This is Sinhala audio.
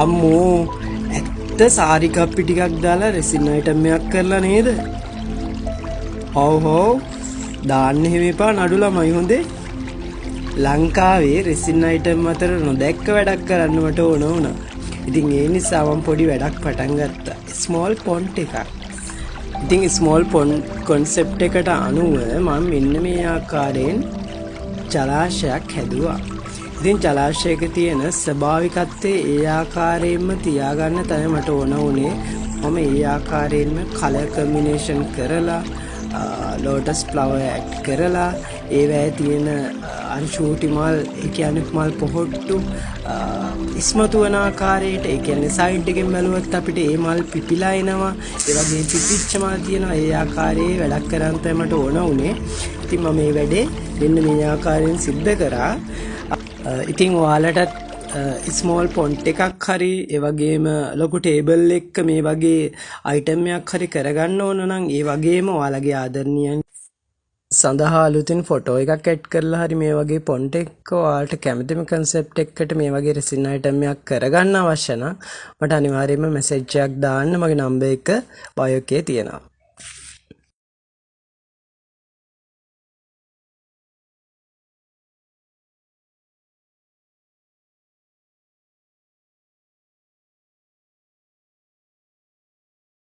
අම්මෝ ඇත්ත සාරි කප්පි ටිකක් දාලා රෙසින් අයිටම් එකක් කරලා නේද? ඔව් දාන්න එහෙම එපා නඩු ළමයි හොඳේ. ලංකාවේ රෙසින් අයිටම් අතර නොදැක්ක වැඩක් කරන්න මට ඕන වුණා. ඉතින් ඒ නිසා මම පොඩි වැඩක් පටන් ගත්තා. ස්මෝල් පොන්ට් එකක්. ඉතින් ස්මෝල් පොන්ට් concept එකට අනුව මම මෙන්න මේ ආකාරයෙන් ජලාශයක් හැදුවා. ඉතින් ජලාශයක තියෙන ස්වභාවිකත්වයේ ඒ ආකාරයෙන්ම තියාගන්න තමයි මට ඕන වුණේ. මම ඒ ආකාරයෙන්ම කලර් කම්බිනේෂන් කරලා ලෝටස් ෆ්ලවර් ඇඩ් කරලා ඒවැය තියෙන අන්ෂූටි මල් ඒ කියන්නේ මල් පොහොට්ටු ඉස්මතු වන ආකාරයට ඒ කියන්නේ සයිඩ් එකෙන් බැලුවොත් අපිට ඒ මල් පිපිලා එනවා ඒ වගේ පිපිච්ච මල් තියෙනවා ඒ ආකාරයේ වැඩක් කරන් තමයි මට ඕන උනේ. ඉතින් මම මේ වැඩේ මෙන්න මේ ආකාරයෙන් සිද්ධ කරා. ඉතින් ඔයාලටත් ස්මෝල් පොන්ට් එකක් හරි ඒ වගේම ලොකු ටේබල් එකක මේ වගේ අයිටම් එකක් හරි කරගන්න ඕන නම් ඒ වගේම ඔයාලගේ ආදරණීයන් සඳහා අලුතින් ෆොටෝ එකක් ඇඩ් කරලා හරි මේ වගේ පොන්ට් එක ඔයාලට කැමතිම concept එකකට මේ වගේ රෙසින් අයිටම් එකක් කරගන්න අවශ්‍ය නම් මට අනිවාර්යයෙන්ම මැසේජ් එකක් දාන්න. මගේ නම්බර් එක බයෝ එකේ තියෙනවා.